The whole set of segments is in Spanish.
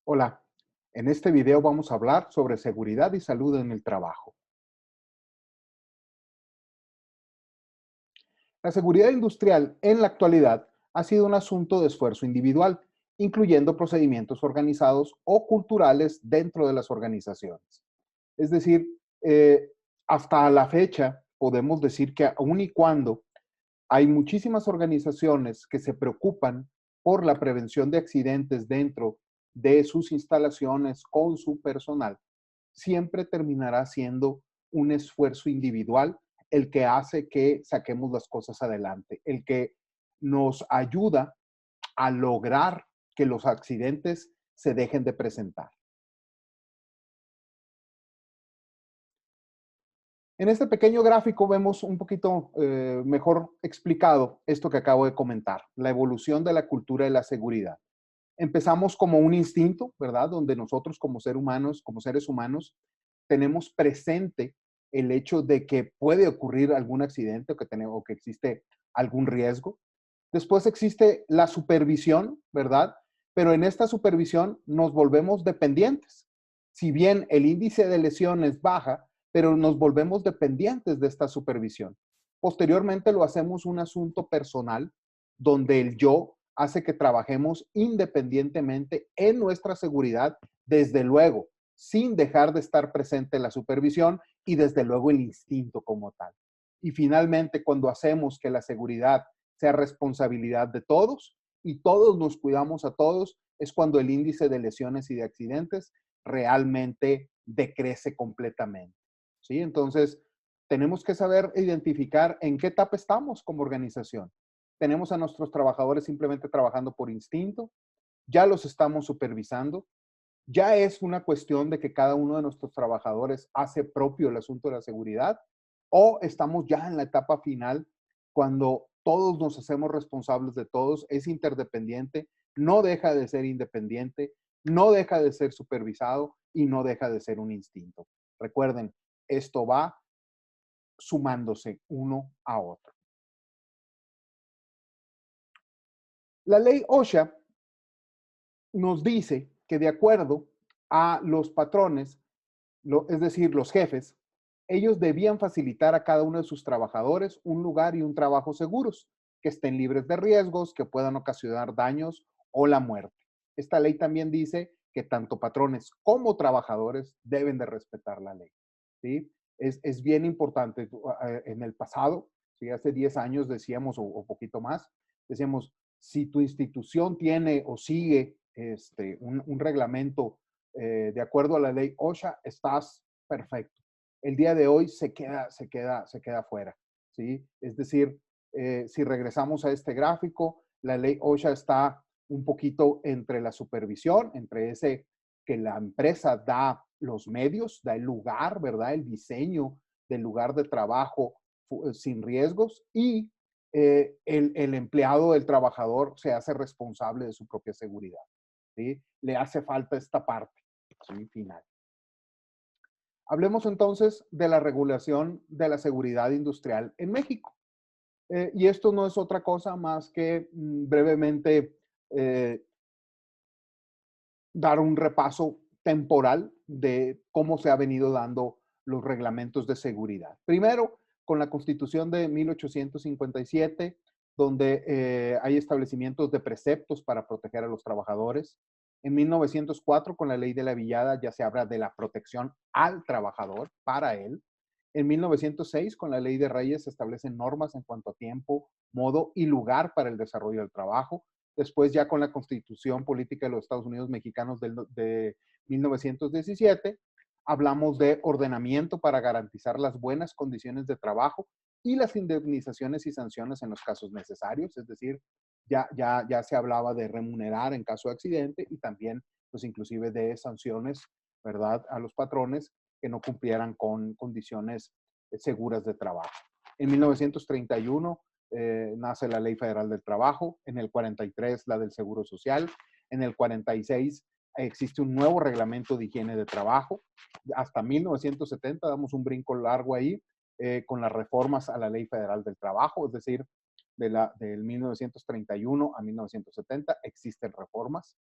Hola, en este video vamos a hablar sobre seguridad y salud en el trabajo. La seguridad industrial en la actualidad ha sido un asunto de esfuerzo individual, incluyendo procedimientos organizados o culturales dentro de las organizaciones. Es decir, hasta la fecha podemos decir que aun y cuando hay muchísimas organizaciones que se preocupan por la prevención de accidentes dentro de sus instalaciones con su personal, siempre terminará siendo un esfuerzo individual el que hace que saquemos las cosas adelante, el que nos ayuda a lograr que los accidentes se dejen de presentar. En este pequeño gráfico vemos un poquito mejor explicado esto que acabo de comentar, la evolución de la cultura de la seguridad. Empezamos como un instinto, ¿verdad? Donde nosotros como seres humanos, tenemos presente el hecho de que puede ocurrir algún accidente o que existe algún riesgo. Después existe la supervisión, ¿verdad? Pero en esta supervisión nos volvemos dependientes. Si bien el índice de lesiones baja, pero nos volvemos dependientes de esta supervisión. Posteriormente lo hacemos un asunto personal, donde el yo hace que trabajemos independientemente en nuestra seguridad, desde luego, sin dejar de estar presente la supervisión y desde luego el instinto como tal. Y finalmente, cuando hacemos que la seguridad sea responsabilidad de todos y todos nos cuidamos a todos, es cuando el índice de lesiones y de accidentes realmente decrece completamente. ¿Sí? Entonces, tenemos que saber identificar en qué etapa estamos como organización. Tenemos a nuestros trabajadores simplemente trabajando por instinto, ya los estamos supervisando, ya es una cuestión de que cada uno de nuestros trabajadores hace propio el asunto de la seguridad, o estamos ya en la etapa final cuando todos nos hacemos responsables de todos, es interdependiente, no deja de ser independiente, no deja de ser supervisado y no deja de ser un instinto. Recuerden, esto va sumándose uno a otro. La ley OSHA nos dice que de acuerdo a los patrones, es decir, los jefes, ellos debían facilitar a cada uno de sus trabajadores un lugar y un trabajo seguros, que estén libres de riesgos, que puedan ocasionar daños o la muerte. Esta ley también dice que tanto patrones como trabajadores deben de respetar la ley. ¿Sí? Es bien importante. En el pasado, ¿sí? Hace 10 años decíamos, o poquito más, decíamos, si tu institución tiene o sigue un reglamento de acuerdo a la ley OSHA, estás perfecto. El día de hoy se queda fuera, ¿sí? Es decir, si regresamos a este gráfico, la ley OSHA está un poquito entre la supervisión, entre ese que la empresa da los medios, da el lugar, ¿verdad? El diseño del lugar de trabajo sin riesgos y el empleado, el trabajador, se hace responsable de su propia seguridad, ¿sí? Le hace falta esta parte, ¿sí? Final. Hablemos entonces de la regulación de la seguridad industrial en México. Y esto no es otra cosa más que brevemente eh, dar un repaso temporal de cómo se ha venido dando los reglamentos de seguridad. Primero, con la Constitución de 1857, donde hay establecimientos de preceptos para proteger a los trabajadores. En 1904, con la ley de la villada, ya se habla de la protección al trabajador, para él. En 1906, con la ley de Reyes, se establecen normas en cuanto a tiempo, modo y lugar para el desarrollo del trabajo. Después, ya con la Constitución Política de los Estados Unidos Mexicanos de 1917, hablamos de ordenamiento para garantizar las buenas condiciones de trabajo y las indemnizaciones y sanciones en los casos necesarios, es decir, ya se hablaba de remunerar en caso de accidente y también, pues inclusive de sanciones, ¿verdad?, a los patrones que no cumplieran con condiciones seguras de trabajo. En 1931 nace la Ley Federal del Trabajo, en el 43 la del Seguro Social, en el 46 existe un nuevo reglamento de higiene de trabajo, hasta 1970 damos un brinco largo ahí con las reformas a la Ley Federal del Trabajo, es decir, del 1931 a 1970 existen reformas.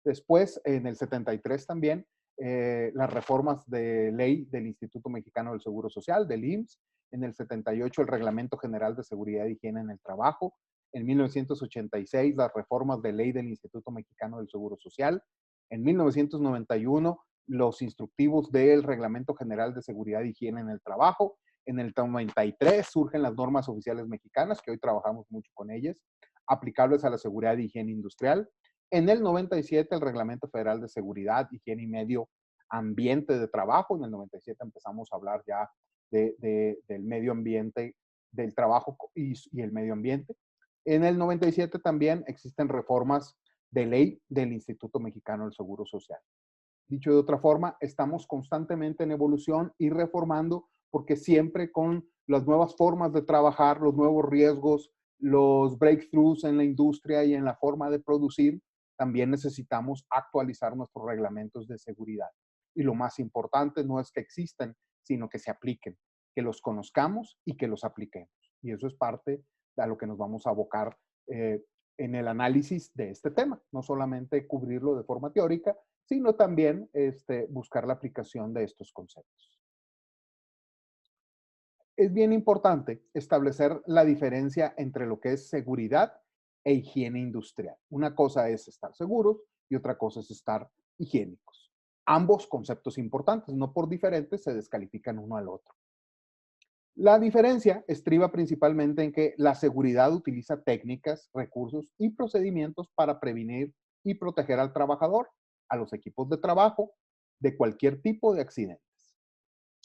Después, en el 73 también, las reformas de ley del Instituto Mexicano del Seguro Social, del IMSS. En el 78, el Reglamento General de Seguridad e Higiene en el Trabajo. En 1986, las reformas de ley del Instituto Mexicano del Seguro Social. En 1991, los instructivos del Reglamento General de Seguridad e Higiene en el Trabajo. En el 93 surgen las normas oficiales mexicanas, que hoy trabajamos mucho con ellas, aplicables a la seguridad e higiene industrial. En el 97, el Reglamento Federal de Seguridad, Higiene y Medio Ambiente de Trabajo. En el 97 empezamos a hablar ya del medio ambiente, del trabajo y el medio ambiente. En el 97 también existen reformas de ley del Instituto Mexicano del Seguro Social. Dicho de otra forma, estamos constantemente en evolución y reformando porque siempre con las nuevas formas de trabajar, los nuevos riesgos, los breakthroughs en la industria y en la forma de producir, también necesitamos actualizar nuestros reglamentos de seguridad. Y lo más importante no es que existan, sino que se apliquen, que los conozcamos y que los apliquemos. Y eso es parte de a lo que nos vamos a abocar en el análisis de este tema. No solamente cubrirlo de forma teórica, sino también buscar la aplicación de estos conceptos. Es bien importante establecer la diferencia entre lo que es seguridad e higiene industrial. Una cosa es estar seguros y otra cosa es estar higiénicos. Ambos conceptos importantes, no por diferentes, se descalifican uno al otro. La diferencia estriba principalmente en que la seguridad utiliza técnicas, recursos y procedimientos para prevenir y proteger al trabajador, a los equipos de trabajo, de cualquier tipo de accidentes.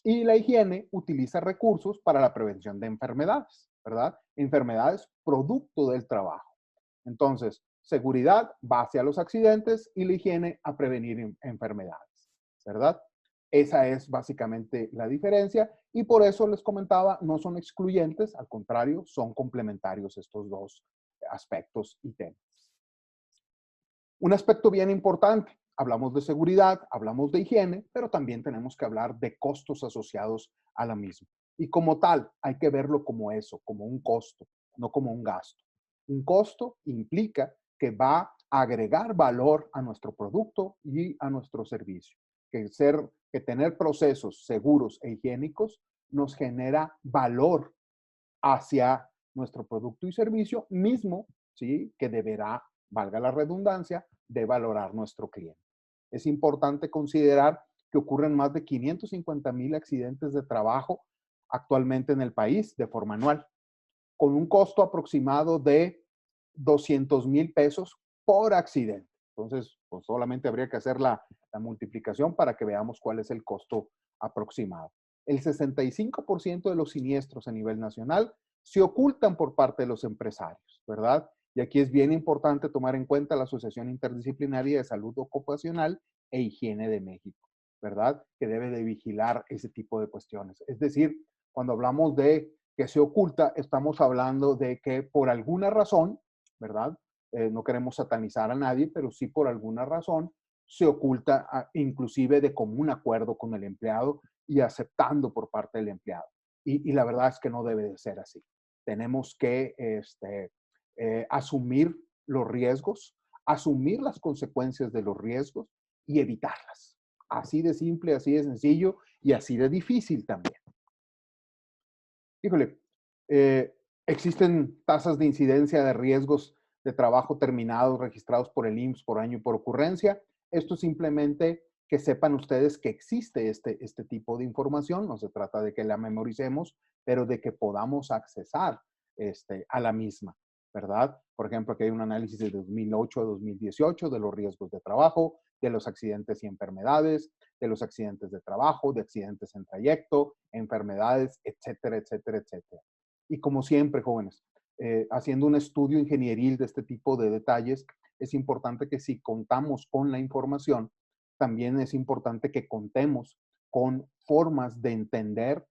Y la higiene utiliza recursos para la prevención de enfermedades, ¿verdad? Enfermedades producto del trabajo. Entonces, seguridad va hacia los accidentes y la higiene a prevenir enfermedades, ¿verdad? Esa es básicamente la diferencia y por eso les comentaba, no son excluyentes, al contrario, son complementarios estos dos aspectos y temas. Un aspecto bien importante, hablamos de seguridad, hablamos de higiene, pero también tenemos que hablar de costos asociados a la misma. Y como tal, hay que verlo como eso, como un costo, no como un gasto. Un costo implica que va a agregar valor a nuestro producto y a nuestro servicio. Que tener procesos seguros e higiénicos nos genera valor hacia nuestro producto y servicio mismo, ¿sí? Que deberá, valga la redundancia, de valorar nuestro cliente. Es importante considerar que ocurren más de 550,000 accidentes de trabajo actualmente en el país de forma anual, con un costo aproximado de 200,000 pesos por accidente. Entonces, pues solamente habría que hacer la multiplicación para que veamos cuál es el costo aproximado. El 65% de los siniestros a nivel nacional se ocultan por parte de los empresarios, ¿verdad? Y aquí es bien importante tomar en cuenta la Asociación Interdisciplinaria de Salud Ocupacional e Higiene de México, ¿verdad? Que debe de vigilar ese tipo de cuestiones. Es decir, cuando hablamos de que se oculta, estamos hablando de que por alguna razón, ¿verdad? No queremos satanizar a nadie, pero sí por alguna razón se oculta inclusive de común acuerdo con el empleado y aceptando por parte del empleado. Y la verdad es que no debe de ser así. Tenemos que asumir los riesgos, asumir las consecuencias de los riesgos y evitarlas. Así de simple, así de sencillo y así de difícil también. Híjole, existen tasas de incidencia de riesgos de trabajo terminados registrados por el IMSS por año y por ocurrencia. Esto simplemente que sepan ustedes que existe este tipo de información. No se trata de que la memoricemos, pero de que podamos accesar a la misma, ¿verdad? Por ejemplo, aquí hay un análisis de 2008 a 2018 de los riesgos de trabajo, de los accidentes y enfermedades, de los accidentes de trabajo, de accidentes en trayecto, enfermedades, etcétera, etcétera, etcétera. Y como siempre, jóvenes, haciendo un estudio ingenieril de este tipo de detalles, es importante que si contamos con la información, también es importante que contemos con formas de entender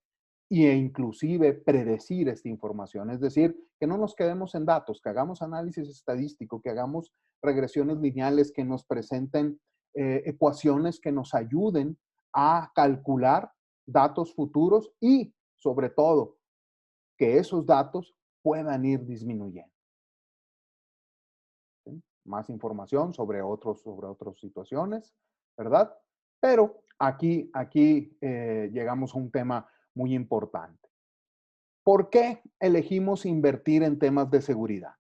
e inclusive predecir esta información. Es decir, que no nos quedemos en datos, que hagamos análisis estadístico, que hagamos regresiones lineales que nos presenten ecuaciones que nos ayuden a calcular datos futuros y, sobre todo, que esos datos puedan ir disminuyendo. ¿Sí? más información sobre otras situaciones, ¿verdad? Pero aquí llegamos a un tema muy importante. ¿Por qué elegimos invertir en temas de seguridad?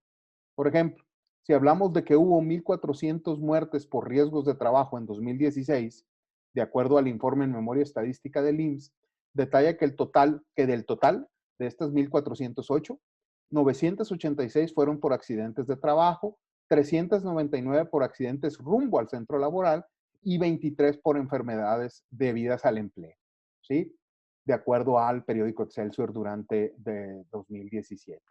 Por ejemplo, si hablamos de que hubo 1,400 muertes por riesgos de trabajo en 2016, de acuerdo al informe en memoria estadística del IMSS, detalla que del total de estas 1,408, 986 fueron por accidentes de trabajo, 399 por accidentes rumbo al centro laboral y 23 por enfermedades debidas al empleo, ¿sí? De acuerdo al periódico Excelsior durante 2017.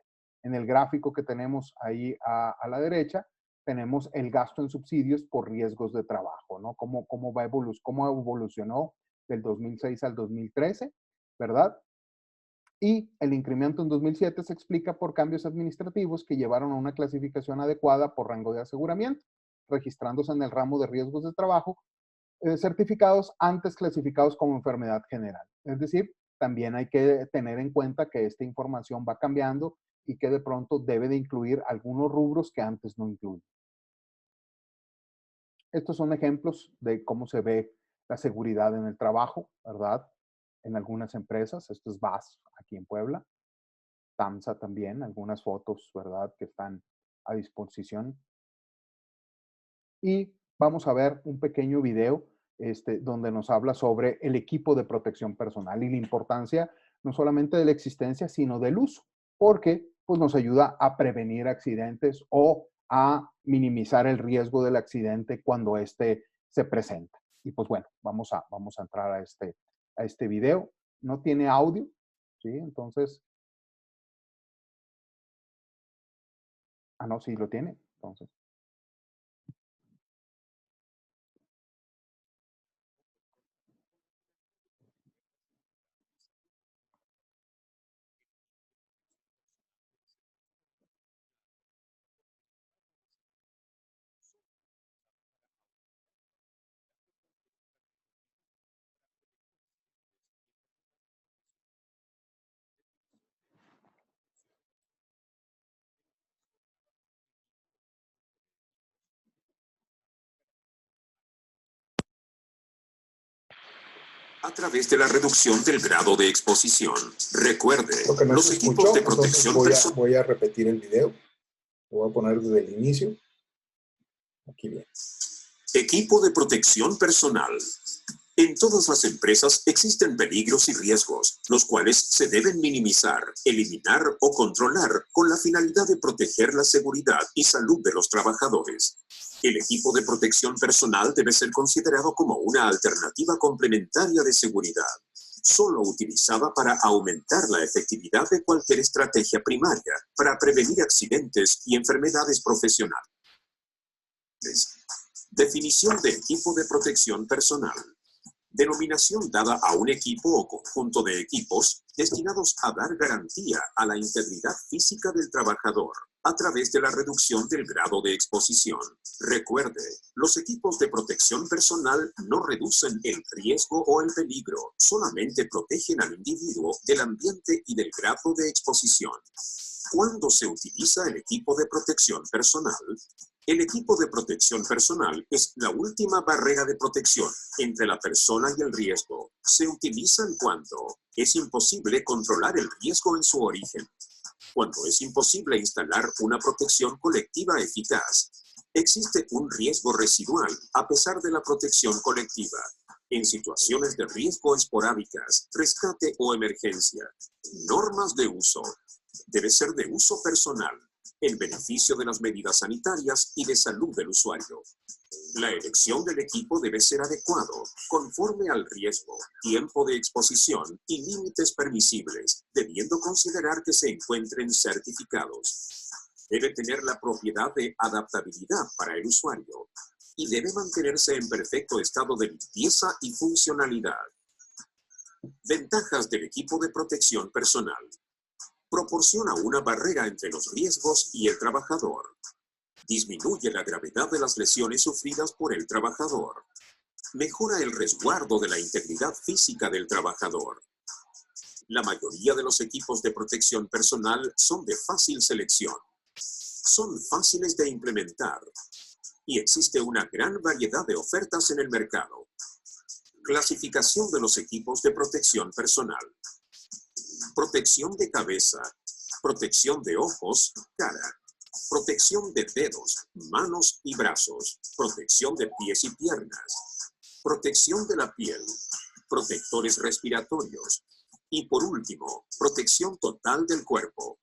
En el gráfico que tenemos ahí a la derecha, tenemos el gasto en subsidios por riesgos de trabajo, ¿no? Cómo evolucionó del 2006 al 2013, ¿verdad? Y el incremento en 2007 se explica por cambios administrativos que llevaron a una clasificación adecuada por rango de aseguramiento, registrándose en el ramo de riesgos de trabajo, certificados antes clasificados como enfermedad general. Es decir, también hay que tener en cuenta que esta información va cambiando y que de pronto debe de incluir algunos rubros que antes no incluye. Estos son ejemplos de cómo se ve la seguridad en el trabajo, ¿verdad? En algunas empresas. Esto es VAS aquí en Puebla. TAMSA también, algunas fotos, ¿verdad? Que están a disposición. Y vamos a ver un pequeño video donde nos habla sobre el equipo de protección personal y la importancia no solamente de la existencia, sino del uso, porque pues, nos ayuda a prevenir accidentes o a minimizar el riesgo del accidente cuando éste se presenta. Y pues bueno, vamos a entrar a este video. No tiene audio, ¿sí? Entonces, no, sí lo tiene. Entonces, a través de la reducción del grado de exposición. Recuerde, los equipos de protección personal. Voy a repetir el video. Lo voy a poner desde el inicio. Aquí bien. Equipo de protección personal. En todas las empresas existen peligros y riesgos, los cuales se deben minimizar, eliminar o controlar con la finalidad de proteger la seguridad y salud de los trabajadores. El equipo de protección personal debe ser considerado como una alternativa complementaria de seguridad, solo utilizada para aumentar la efectividad de cualquier estrategia primaria para prevenir accidentes y enfermedades profesionales. Definición de equipo de protección personal. Denominación dada a un equipo o conjunto de equipos destinados a dar garantía a la integridad física del trabajador a través de la reducción del grado de exposición. Recuerde, los equipos de protección personal no reducen el riesgo o el peligro, solamente protegen al individuo del ambiente y del grado de exposición. ¿Cuándo se utiliza el equipo de protección personal? El equipo de protección personal es la última barrera de protección entre la persona y el riesgo. Se utilizan cuando es imposible controlar el riesgo en su origen, cuando es imposible instalar una protección colectiva eficaz. Existe un riesgo residual a pesar de la protección colectiva. En situaciones de riesgo esporádicas, rescate o emergencia. Normas de uso. Debe ser de uso personal, en beneficio de las medidas sanitarias y de salud del usuario. La elección del equipo debe ser adecuado, conforme al riesgo, tiempo de exposición y límites permisibles, debiendo considerar que se encuentren certificados. Debe tener la propiedad de adaptabilidad para el usuario y debe mantenerse en perfecto estado de limpieza y funcionalidad. Ventajas del equipo de protección personal. Proporciona una barrera entre los riesgos y el trabajador. Disminuye la gravedad de las lesiones sufridas por el trabajador. Mejora el resguardo de la integridad física del trabajador. La mayoría de los equipos de protección personal son de fácil selección. Son fáciles de implementar y existe una gran variedad de ofertas en el mercado. Clasificación de los equipos de protección personal. Protección de cabeza, protección de ojos, cara, protección de dedos, manos y brazos, protección de pies y piernas, protección de la piel, protectores respiratorios y, por último, protección total del cuerpo.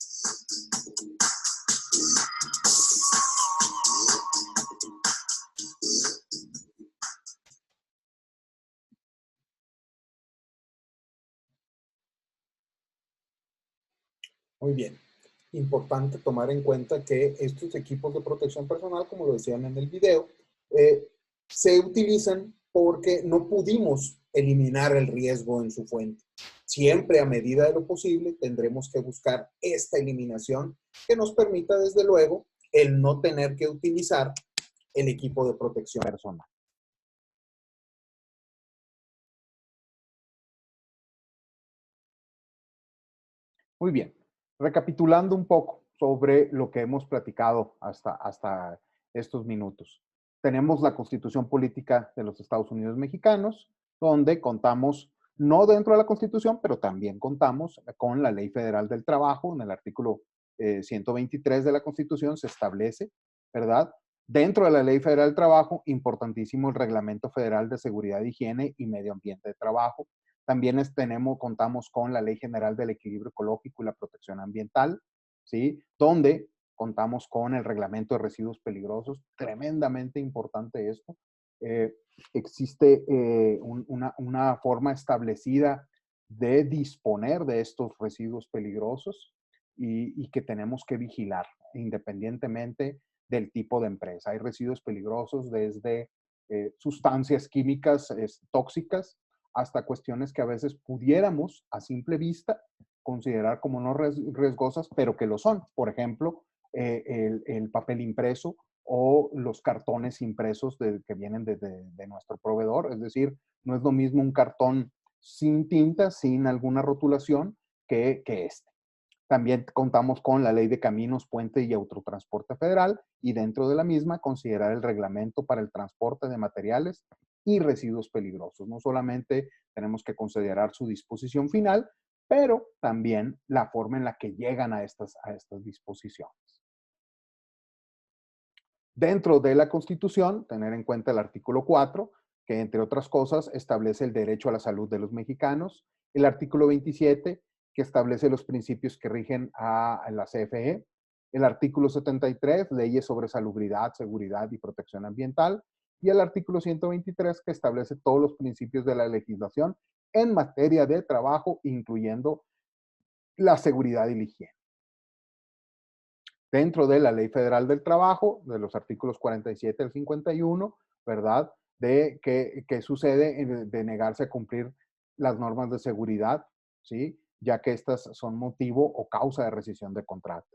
Muy bien. Importante tomar en cuenta que estos equipos de protección personal, como lo decían en el video, se utilizan porque no pudimos eliminar el riesgo en su fuente. Siempre, a medida de lo posible, tendremos que buscar esta eliminación que nos permita, desde luego, el no tener que utilizar el equipo de protección personal. Muy bien. Recapitulando un poco sobre lo que hemos platicado hasta estos minutos. Tenemos la Constitución Política de los Estados Unidos Mexicanos, donde contamos, no dentro de la Constitución, pero también contamos con la Ley Federal del Trabajo. En el artículo 123 de la Constitución se establece, ¿verdad? Dentro de la Ley Federal del Trabajo, importantísimo el Reglamento Federal de Seguridad, Higiene y Medio Ambiente de Trabajo. También contamos con la Ley General del Equilibrio Ecológico y la Protección Ambiental, ¿sí? Donde contamos con el Reglamento de Residuos Peligrosos, tremendamente importante esto. Existe una forma establecida de disponer de estos residuos peligrosos y que tenemos que vigilar independientemente del tipo de empresa. Hay residuos peligrosos desde sustancias químicas tóxicas hasta cuestiones que a veces pudiéramos a simple vista considerar como no riesgosas, pero que lo son. Por ejemplo, el papel impreso o los cartones impresos que vienen de nuestro proveedor. Es decir, no es lo mismo un cartón sin tinta, sin alguna rotulación, que este. También contamos con la Ley de Caminos, Puente y Autotransporte Federal y dentro de la misma considerar el reglamento para el transporte de materiales y residuos peligrosos. No solamente tenemos que considerar su disposición final, pero también la forma en la que llegan a estas disposiciones. Dentro de la Constitución, tener en cuenta el artículo 4, que entre otras cosas establece el derecho a la salud de los mexicanos, el artículo 27, que establece los principios que rigen a la CFE, el artículo 73, leyes sobre salubridad, seguridad y protección ambiental, y el artículo 123, que establece todos los principios de la legislación en materia de trabajo, incluyendo la seguridad y la higiene. Dentro de la Ley Federal del Trabajo, de los artículos 47 al 51, ¿verdad? De qué sucede de negarse a cumplir las normas de seguridad, ¿sí? Ya que estas son motivo o causa de rescisión de contrato.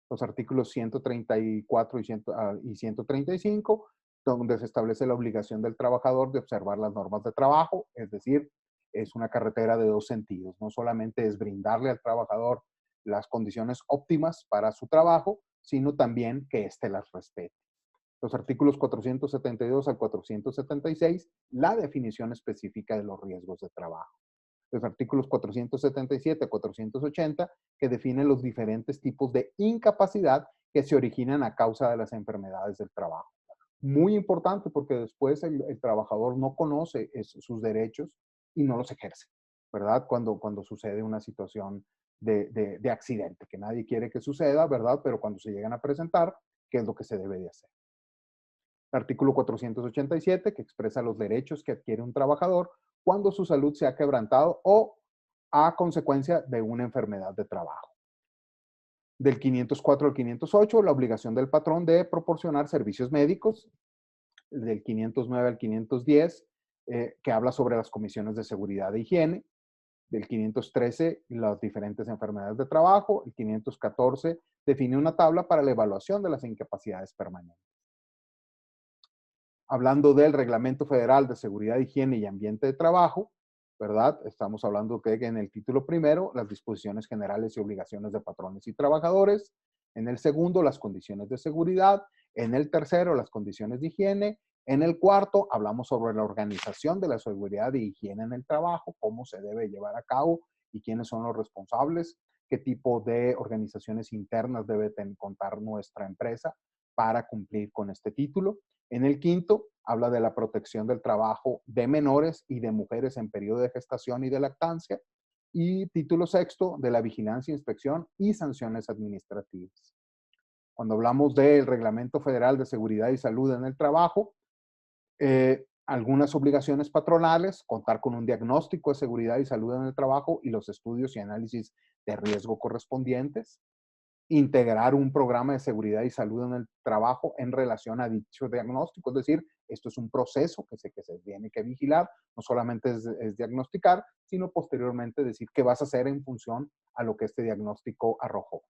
Los artículos 134 y 135, donde se establece la obligación del trabajador de observar las normas de trabajo, es decir, es una carretera de dos sentidos. No solamente es brindarle al trabajador las condiciones óptimas para su trabajo, sino también que éste las respete. Los artículos 472 al 476, la definición específica de los riesgos de trabajo. Los artículos 477 a 480, que definen los diferentes tipos de incapacidad que se originan a causa de las enfermedades del trabajo. Muy importante porque después el trabajador no conoce sus derechos y no los ejerce, ¿verdad? Cuando sucede una situación de accidente, que nadie quiere que suceda, ¿verdad? Pero cuando se llegan a presentar, ¿qué es lo que se debe de hacer? El artículo 487, que expresa los derechos que adquiere un trabajador cuando su salud se ha quebrantado o a consecuencia de una enfermedad de trabajo. Del 504 al 508, la obligación del patrón de proporcionar servicios médicos. Del 509 al 510, que habla sobre las comisiones de seguridad e higiene. Del 513, las diferentes enfermedades de trabajo. El 514 define una tabla para la evaluación de las incapacidades permanentes. Hablando del Reglamento Federal de Seguridad, Higiene y Ambiente de Trabajo, ¿verdad? Estamos hablando que en el título primero, las disposiciones generales y obligaciones de patrones y trabajadores. En el segundo, las condiciones de seguridad. En el tercero, las condiciones de higiene. En el cuarto, hablamos sobre la organización de la seguridad y higiene en el trabajo, cómo se debe llevar a cabo y quiénes son los responsables, qué tipo de organizaciones internas debe contar nuestra empresa para cumplir con este título. En el quinto, habla de la protección del trabajo de menores y de mujeres en periodo de gestación y de lactancia. Y título sexto, de la vigilancia, inspección y sanciones administrativas. Cuando hablamos del Reglamento Federal de Seguridad y Salud en el Trabajo, algunas obligaciones patronales, contar con un diagnóstico de seguridad y salud en el trabajo y los estudios y análisis de riesgo correspondientes, integrar un programa de seguridad y salud en el trabajo en relación a dicho diagnóstico, es decir, esto es un proceso que se tiene que vigilar, no solamente es diagnosticar, sino posteriormente decir qué vas a hacer en función a lo que este diagnóstico arrojó.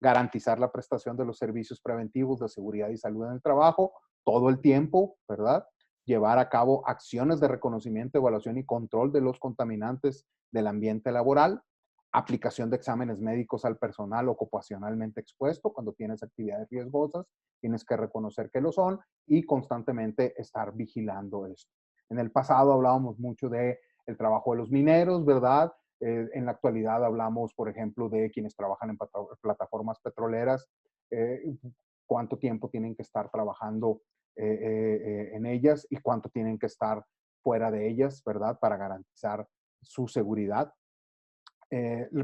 Garantizar la prestación de los servicios preventivos de seguridad y salud en el trabajo todo el tiempo, ¿verdad? Llevar a cabo acciones de reconocimiento, evaluación y control de los contaminantes del ambiente laboral, aplicación de exámenes médicos al personal ocupacionalmente expuesto. Cuando tienes actividades riesgosas, tienes que reconocer que lo son y constantemente estar vigilando esto. En el pasado hablábamos mucho de el trabajo de los mineros, ¿verdad? En la actualidad hablamos, por ejemplo, de quienes trabajan en plataformas petroleras, eh, cuánto tiempo tienen que estar trabajando en ellas y cuánto tienen que estar fuera de ellas, ¿verdad? Para garantizar su seguridad.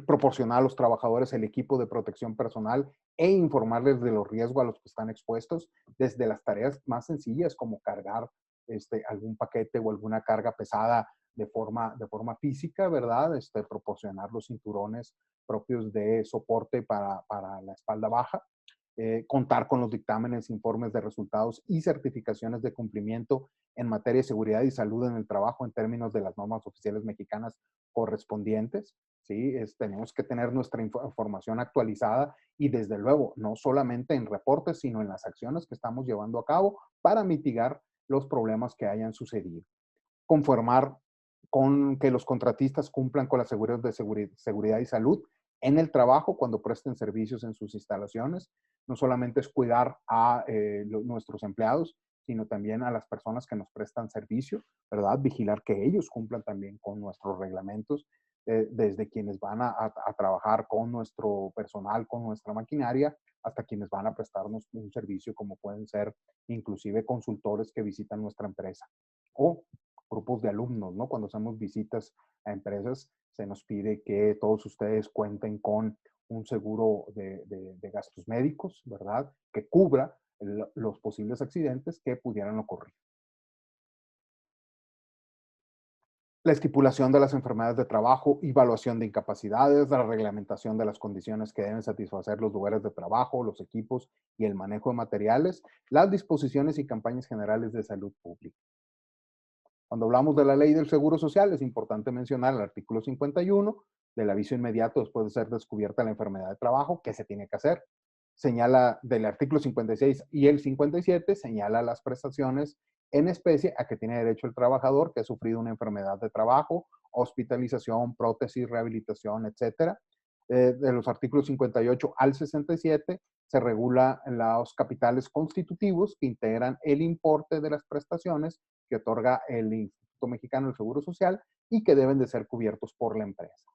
Proporcionar a los trabajadores el equipo de protección personal e informarles de los riesgos a los que están expuestos, desde las tareas más sencillas como cargar algún paquete o alguna carga pesada de forma física, ¿verdad? Proporcionar los cinturones propios de soporte para la espalda baja. Contar con los dictámenes, informes de resultados y certificaciones de cumplimiento en materia de seguridad y salud en el trabajo en términos de las normas oficiales mexicanas correspondientes. ¿Sí? Tenemos que tener nuestra información actualizada y desde luego, no solamente en reportes, sino en las acciones que estamos llevando a cabo para mitigar los problemas que hayan sucedido. Conformar con que los contratistas cumplan con las seguridad de seguridad y salud en el trabajo cuando presten servicios en sus instalaciones. No solamente es cuidar a nuestros empleados, sino también a las personas que nos prestan servicio, ¿verdad? Vigilar que ellos cumplan también con nuestros reglamentos, desde quienes van a trabajar con nuestro personal, con nuestra maquinaria, hasta quienes van a prestarnos un servicio, como pueden ser inclusive consultores que visitan nuestra empresa o grupos de alumnos, ¿no? Cuando hacemos visitas a empresas, se nos pide que todos ustedes cuenten con un seguro de gastos médicos, ¿verdad? Que cubra los posibles accidentes que pudieran ocurrir. La estipulación de las enfermedades de trabajo, evaluación de incapacidades, la reglamentación de las condiciones que deben satisfacer los lugares de trabajo, los equipos y el manejo de materiales, las disposiciones y campañas generales de salud pública. Cuando hablamos de la ley del Seguro Social, es importante mencionar el artículo 51 del aviso inmediato después de ser descubierta la enfermedad de trabajo, ¿qué se tiene que hacer? Señala del artículo 56 y el 57, señala las prestaciones en especie a que tiene derecho el trabajador que ha sufrido una enfermedad de trabajo, hospitalización, prótesis, rehabilitación, etcétera. De los artículos 58 al 67 se regula los capitales constitutivos que integran el importe de las prestaciones que otorga el Instituto Mexicano del Seguro Social y que deben de ser cubiertos por la empresa.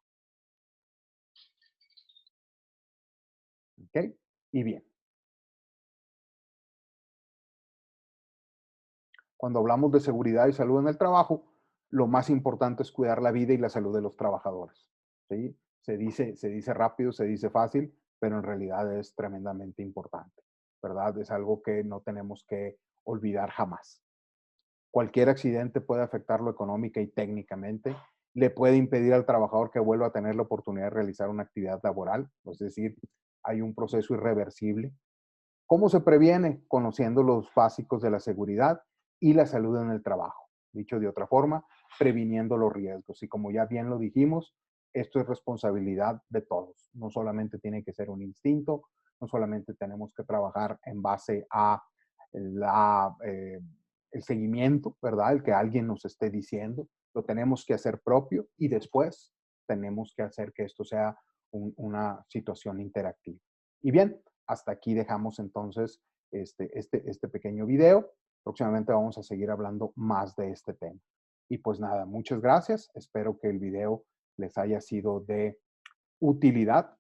¿Ok? Y bien. Cuando hablamos de seguridad y salud en el trabajo, lo más importante es cuidar la vida y la salud de los trabajadores. ¿Sí? Se dice rápido, se dice fácil, pero en realidad es tremendamente importante, ¿verdad? Es algo que no tenemos que olvidar jamás. Cualquier accidente puede afectarlo económica y técnicamente, le puede impedir al trabajador que vuelva a tener la oportunidad de realizar una actividad laboral, es decir, hay un proceso irreversible. ¿Cómo se previene? Conociendo los básicos de la seguridad y la salud en el trabajo. Dicho de otra forma, previniendo los riesgos. Y como ya bien lo dijimos, esto es responsabilidad de todos. No solamente tiene que ser un instinto, no solamente tenemos que trabajar en base a el seguimiento, ¿verdad? El que alguien nos esté diciendo. Lo tenemos que hacer propio y después tenemos que hacer que esto sea una situación interactiva. Y bien, hasta aquí dejamos entonces este pequeño video. Próximamente vamos a seguir hablando más de este tema. Y pues nada, muchas gracias. Espero que el video les haya sido de utilidad